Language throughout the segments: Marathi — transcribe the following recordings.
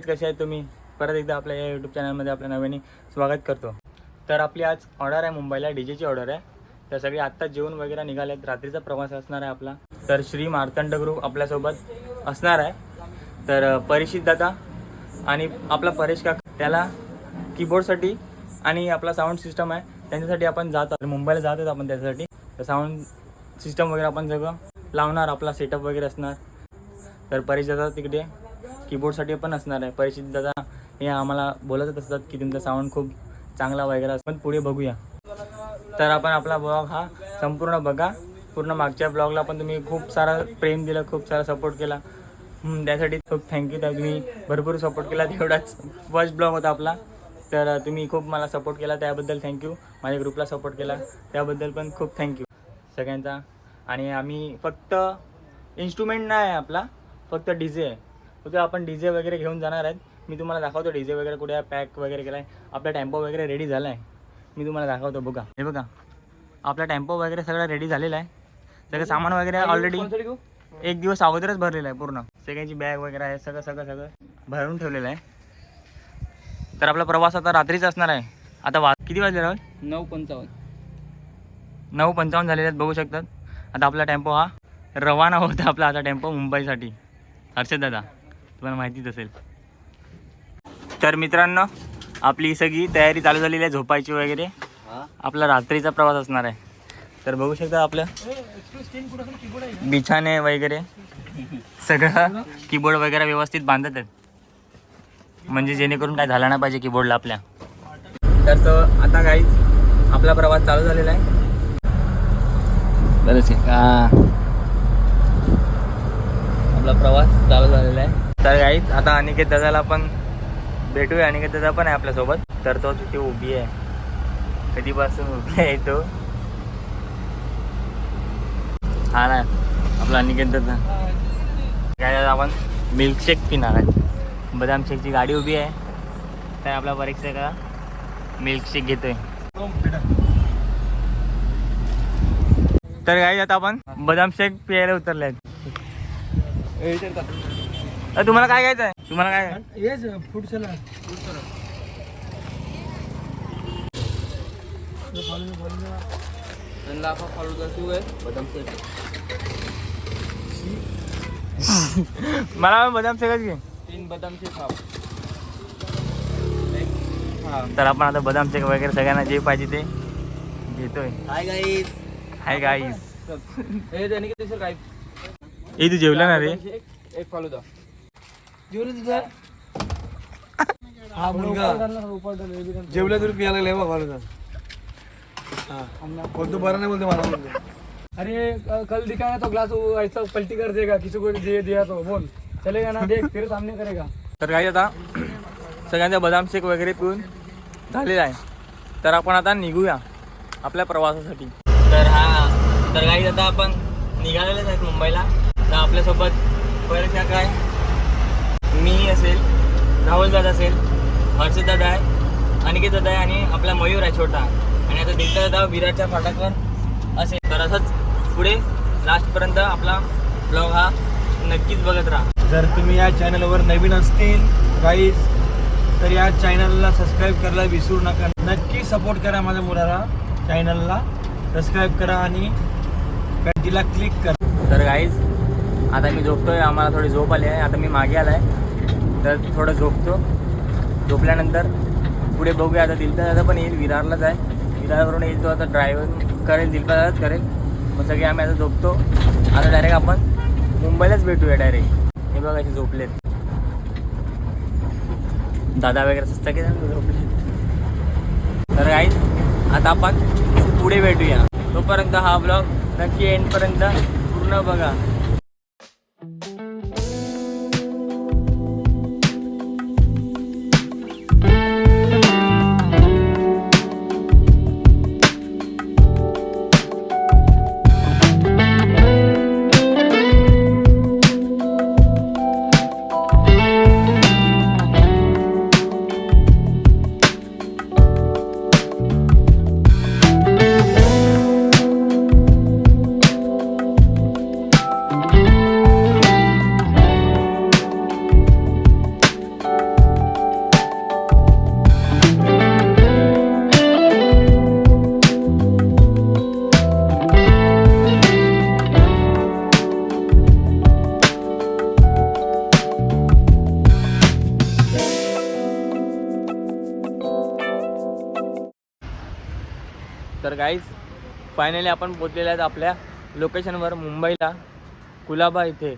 कसे आहेत तुम्ही? परत एकदा आपल्या या यूट्यूब चॅनलमध्ये आपल्या नव्याने स्वागत करतो. तर आपली आज ऑर्डर आहे मुंबईला, डीजेची ऑर्डर आहे. तर सगळे आत्ता जेवण वगैरे निघालेत. रात्रीचा प्रवास असणार आहे आपला. तर श्री मार्तंड ग्रुप आपल्यासोबत असणार आहे. तर परीक्षित दादा आणि आपला परेश काका, त्याला कीबोर्डसाठी आणि आपला साऊंड सिस्टम आहे त्यांच्यासाठी आपण जात आहोत. मुंबईला जात आहोत आपण त्याच्यासाठी. तर साऊंड सिस्टम वगैरे आपण सगळं लावणार, आपला सेटअप वगैरे असणार. तर परेश दादा तिकडे कीबोर्डसाठी पण असणार आहे. परीक्षित दादा हे आम्हाला बोलतच असतात की तुमचा साऊंड खूप चांगला वगैरे असतो, पण पुढे बघूया. तर आपण आपला ब्लॉग हा संपूर्ण बघा. पूर्ण मागच्या ब्लॉगला पण तुम्ही खूप सारा प्रेम दिलं, खूप सारा सपोर्ट केला. त्यासाठी खूप थँक्यू. त्या तुम्ही भरपूर सपोर्ट केला. तेवढाच फर्स्ट ब्लॉग होता आपला. तर तुम्ही खूप मला सपोर्ट केला त्याबद्दल थँक्यू. माझ्या ग्रुपला सपोर्ट केला त्याबद्दल पण खूप थँक्यू सगळ्यांचा. आणि आम्ही फक्त इन्स्ट्रुमेंट नाही आहे आपला, फक्त डीजे आहे. ओके, आपण डीजे वगैरे घेऊन जाणार आहेत. मी तुम्हाला दाखवतो डीजे वगैरे कुठे पॅक वगैरे केला आहे. आपला टेम्पो वगैरे रेडी झाला आहे. मी तुम्हाला दाखवतो. बघा, हे बघा आपला टेम्पो वगैरे सगळं रेडी झालेला आहे. सगळं सामान वगैरे ऑलरेडी एक दिवस अगोदरच भरलेलं आहे. पूर्ण सगळ्यांची बॅग वगैरे आहे, सगळं भरून ठेवलेलं आहे. तर आपला प्रवास आता रात्रीचा असणार आहे. आता किती वाजले राहुल? 9:55 झालेले आहेत, बघू शकतात. आता आपला टेम्पो हा रवाना होता. आपला आता टेम्पो मुंबईसाठी. हर्षद दादा तुम्हाला माहितीच असेल. तर मित्रांनो, आपली सगळी तयारी चालू झालेली आहे झोपायची वगैरे. आपला रात्रीचा प्रवास असणार आहे. तर बघू शकता आपलं बिछाने वगैरे सगळं कीबोर्ड वगैरे व्यवस्थित बांधत आहेत, म्हणजे जेणेकरून काय झालं नाही पाहिजे कीबोर्डला आपल्या. तर आता गाईज आपला प्रवास चालू झालेला आहे. बरंच आपला प्रवास चालू झालेला आहे. तर गाईज आता अनिकेत दादाला पण भेटूया. अनिकेत दादा पण आहे आपल्यासोबत. तर तो तिथे उभी आहे, कधीपासून उभी आहे तो. हा ना आपला अनिकेत दादा. काय आपण मिल्कशेक पिणार आहे. बदाम शेकची गाडी उभी आहे. तर आपला परीक्षा का मिल्कशेक घेतोय. तर काय आता आपण बदाम शेक प्यायला उतरले आहेत. तुम्हाला काय घ्यायचं आहे? तुम्हाला काय फूड सलाड. मला बदाम शेकच घे. 3 बदाम शेक खाव. तर आपण आता बदाम शेक वगैरे सगळ्यांना जे पाहिजे ते घेतोय. Hi guys. ए तू जेवला ना रे? एक फालुदा. हा मुलगा जेवला तरी प्यायला लागला फालुदा. बोलतो बरं नाही, बोलतो मला बोलतो. अरे कल दिखाया तो ग्लास ऐसा पलटी कर देगा, किसी को दे दिया तो बोल चलेगा ना, देख तेरे सामने करेगा. तर काही आता सगळ्यांचा बदाम शेक वगैरे पिऊन झालेला आहे. तर आपण आता निघूया आपल्या प्रवासासाठी. तर काही आता आपण निघालेलेच आहेत मुंबईला. तर आपल्यासोबत बरेचशा काय मी असेल, राहुल दादा असेल, हर्षद दादा आहे, अनिकेत दादा आहे आणि आपला मयूर आहे छोटा. आणि आता दिलता दादा विराटच्या फाटकवर असेल. तर असंच पुढे लास्टपर्यंत आपला ब्लॉग हा नक्कीच बघत राहा. जर तुम्ही या चॅनलवर नवीन असतील गाईज, तर या चॅनलला सबस्क्राईब करायला विसरू नका. नक्की सपोर्ट करा माझ्या मुलाला. चॅनलला सबस्क्राईब करा आणि घंटीला क्लिक करा. तर गाईज आता मी झोपतोय. आम्हाला थोडी झोप आली आहे. आता मी मागे आला आहे, तर थोडं झोपतो. झोपल्यानंतर पुढे बघूया. आता दिलता दादा पण येईल, विरारलाच आहे. विरारवरून येईल तो. आता ड्रायव्हर करेल, दिलता दादाच करेल. मग सगळे आम्ही आता झोपतो. आता डायरेक्ट आपण मुंबईलाच भेटूया डायरेक्ट. हे बघा असे झोपलेत दादा वगैरे सस्ता की झोपलेत. तर गाईज आता आपण पुढे भेटूया. तोपर्यंत हा ब्लॉग नक्की एंडपर्यंत पूर्ण बघा. तर गाईज फायनली आपण पोचलेले आहेत आपल्या लोकेशनवर मुंबईला कुलाबा इथे.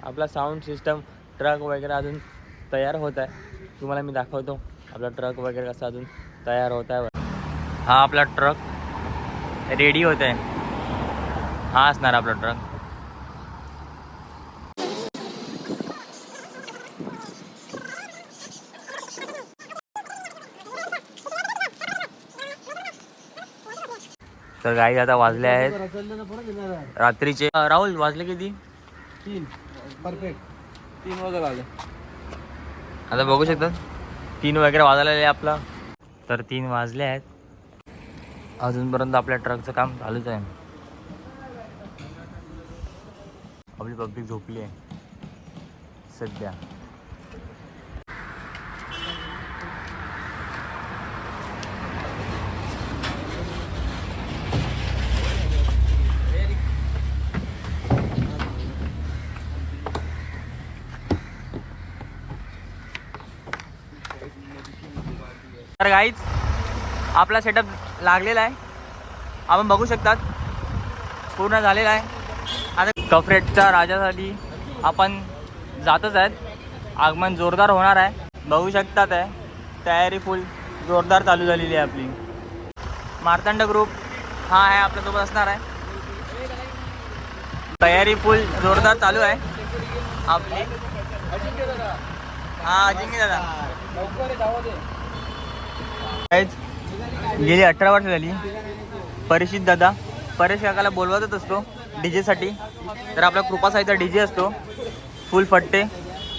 आपला साऊंड सिस्टम ट्रक वगैरे अजून तयार होत आहे. तुम्हाला मी दाखवतो आपला ट्रक वगैरे कसा अजून तयार होत आहे. हा आपला ट्रक रेडी होत आहे. हा असणार आपला ट्रक. तर गाई आता वाजले आहेत रात्रीचे. राहुल वाजले किती? 3 परफेक्ट. 3 वगैरे आले. आता बघू शकतात 3 वगैरे वाजायला आहे आपला. तर 3 वाजले आहेत. अजूनपर्यंत आपल्या ट्रकचं काम चालूच आहे. आपली पब्लिक झोपली आहे सध्या. तर गाईच आपला सेटअप लागलेला आहे. आपण बघू शकतात पूर्ण झालेला आहे. आता कफरेटच्या राजासाठी आपण जातच आहेत. आगमन जोरदार होणार आहे. बघू शकतात आहे तयारी फुल जोरदार चालू झालेली आहे आपली. मार्तंड ग्रुप हा आहे आपल्यासोबत असणार आहे. तयारी फुल जोरदार चालू आहे आपली. हा अजिंक्य दादा गेली 18 वर्ष झाली. परिचित दादा परेश काकाला बोलवतच असतो डीजेसाठी. तर आपला कृपासाईचा डीजे असतो फुल फट्टे.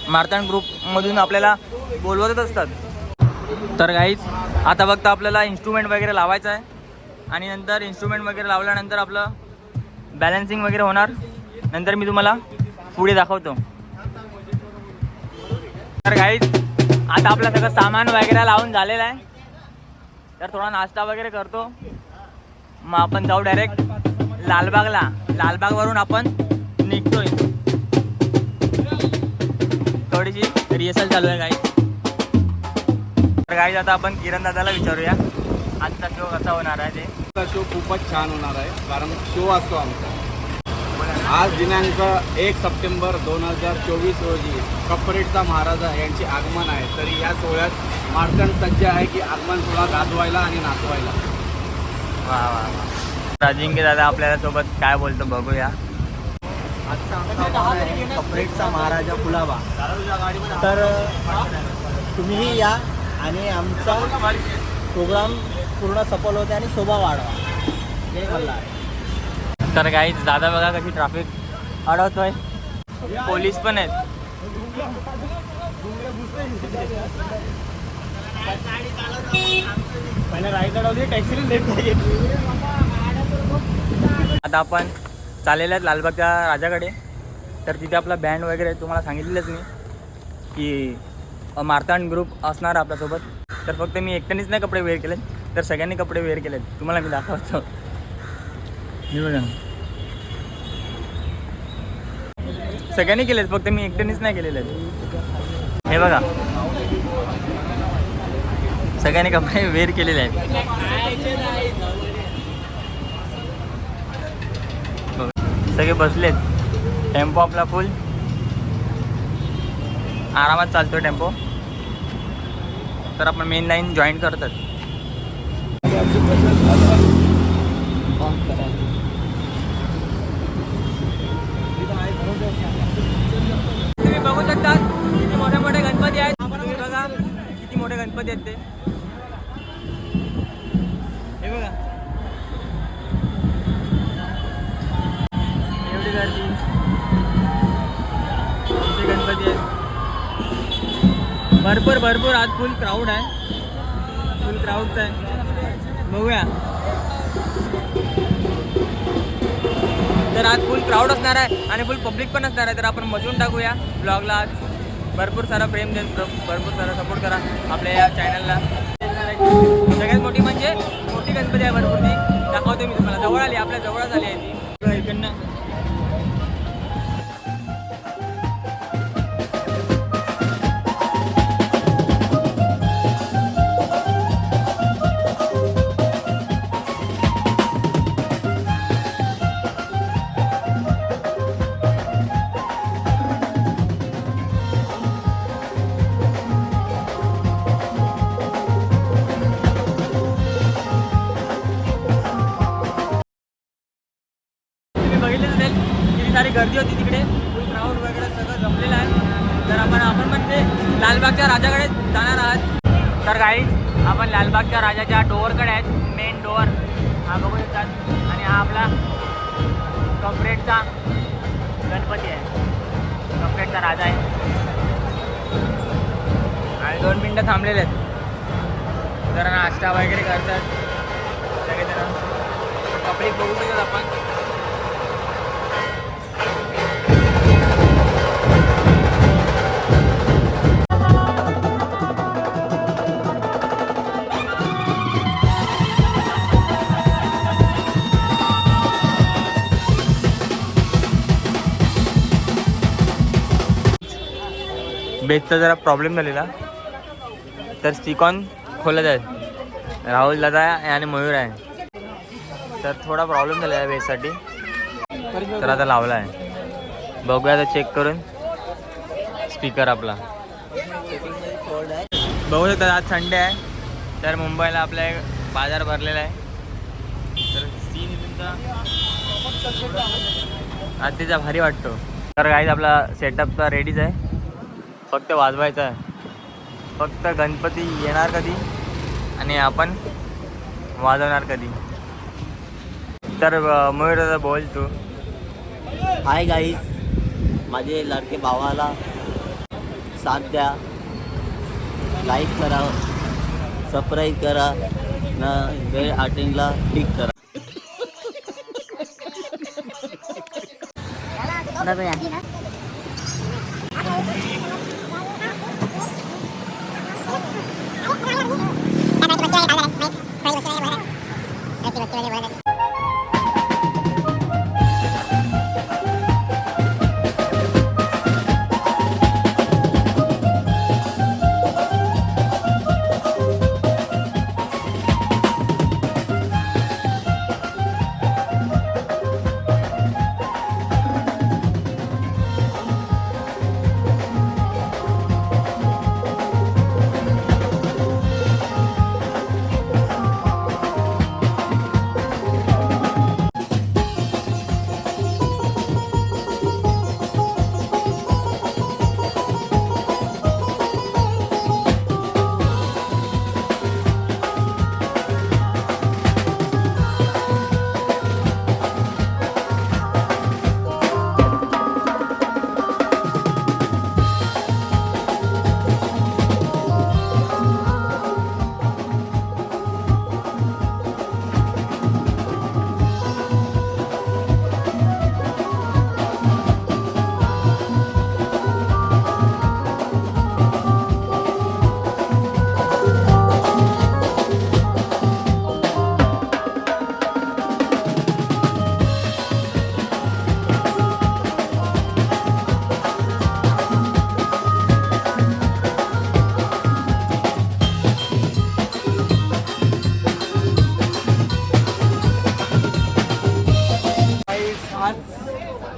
मार्तंड ग्रुपमधून आपल्याला बोलवतच असतात. तर गाईज आता फक्त आपल्याला इन्स्ट्रुमेंट वगैरे लावायचं आहे आणि नंतर इन्स्ट्रुमेंट वगैरे लावल्यानंतर आपलं बॅलन्सिंग वगैरे होणार. नंतर मी तुम्हाला पुढे दाखवतो. तर गाईज आता आपलं सगळं सामान वगैरे लावून झालेलं आहे. तर थोडा नाश्ता वगैरे करतो. मग आपण जाऊ डायरेक्ट लालबागला. लालबागवरून आपण निघतोय. थोडीशी रिहर्सल चालू आहे गाईज. तर गाईज आता आपण किरण दादाला विचारूया आजचा शो कसा होणार आहे ते. शो खूपच छान होणार आहे कारण शो असतो आमचा. आज दिनांक 1 सप्टेंबर 2024 रोजी कपरेटचा महाराजा यांचे आगमन आहे. तरी या सोहळ्यात मार्तंड सज्ज आहे की आगमन सोहळा गाजवायला आणि नाचवायला. वा वा वा. अजिंक्य दादा आपल्याला सोबत काय बोलतो बघूया. कपरेटचा महाराजा कुलाबा. तर तुम्हीही या आणि आमचा प्रोग्राम पूर्ण सफल होते आणि शोभा वाढवा. जय मल्हार. तर गाईज दादा बघा कशी ट्रॅफिक अडवतोय. पोलीस पण आहेत. आता आपण चाललेलो आहेत लालबागच्या राजाकडे. तर तिथे आपला बँड वगैरे तुम्हाला सांगितलेलंच मी की मार्तंड ग्रुप असणार आपल्यासोबत. तर फक्त मी एकट्यानेच नाही कपडे वेअर केलेत तर सगळ्यांनी कपडे वेअर केलेत. तुम्हाला मी दाखवतो. हे बघा सगळ्यांनी केलेत फक्त मी एकट्यानेच नाही केलेले आहेत. हे बघा सगळ्यांनी कपडे वेअर केलेले आहेत. सगळे बसलेत. टेम्पो आपला फुल आरामात चालतो टेम्पो. तर आपण मेन लाईन जॉईन करतात. तुम्ही बघू शकतात किती मोठे मोठे गणपती आहेत. तुम्ही बघा किती मोठे गणपती आहेत ते. हे बघा एवढी गर्दी. किती गणपती आहेत. भरपूर भरपूर आज फुल क्राऊड आहे. फुल क्राऊडच आहे. बघूया. तर आज फुल क्राऊड असणार आहे आणि फुल पब्लिक पण असणार आहे. तर आपण मजवून टाकूया ब्लॉगला. आज भरपूर सारा प्रेम देत भरपूर सारा सपोर्ट करा आपल्या या चॅनलला. सगळ्यात मोठी म्हणजे मोठी गणपती आहे भरपूर. ती दाखवते मी तुम्हाला. जवळ आली आपल्या जवळच आली आहे ती. इकडनं गर्दी होती तिकडे, फुल क्राऊड वगैरे सगळं जमलेलं आहे. तर आपण म्हणजे लालबागच्या राजाकडे जाणार आहात. तर गाईज आपण लालबागच्या राजाच्या डोअरकडे आहेत, मेन डोअर हा बघू शकतात. आणि हा आपला कपरेटचा गणपती आहे, कपरेटचा राजा आहे. आणि 2 मिनटं थांबलेले आहेत, जरा नाश्ता वगैरे करतात सगळेजण. कपडे बघू शकतात आपण. बेसचा जरा प्रॉब्लेम झालेला, तर स्टिकॉन खोलत आहेत राहुल दादा आणि मयूर आहे. तर थोडा प्रॉब्लेम झाला आहे बेससाठी, तर आता लावला आहे. बघूया आता चेक करून स्पीकर आपला. बघू शकता आज संडे आहे, तर मुंबईला आपला एक बाजार भरलेला आहे. तर सीन तुमचा आधीचा भारी वाटतो. तर गाईज आपला सेटअप तर रेडीच आहे, फक्त वाजवायचं आहे. फक्त गणपती येणार कधी आणि आपण वाजवणार कधी. तर मयूर दादा बोल तू. हाय गाईज, माझे लाडके भावाला साथ द्या, लाईक करा, सबस्क्राईब करा, न बेल आयकॉनला क्लिक करा.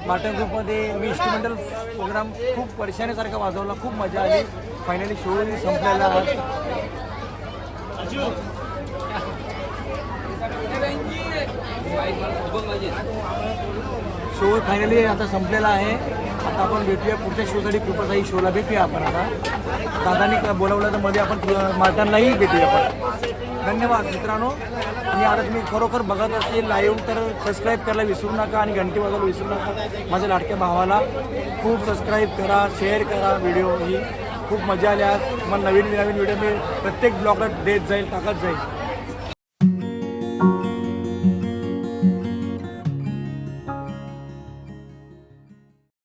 मार्टन ग्रुपमध्ये मी इन्स्ट्रुमेंटल प्रोग्राम खूप वर्षानेसारखा वाजवला, खूप मजा आली. फायनली शो संपलेला. शो फायनली आता संपलेला आहे. आता आपण भेटूया पुढच्या शोसाठी, कृपासाई शोला भेटूया आपण. आता दादानी बोलावलं तर मध्ये आपण मार्टनलाही भेटूया आपण. धन्यवाद मित्रांनो. आणि आता तुम्ही खरोखर बघत असेल लाईव्ह तर सबस्क्राईब करायला विसरू नका आणि घंटी वाजवायला विसरू नका. माझ्या लाडक्या भावाला खूप सबस्क्राईब करा, शेअर करा. व्हिडिओ ही खूप मजा आली. आज मला नवीन व्हिडिओ मी प्रत्येक ब्लॉगला देत जाईल, टाकत जाईल.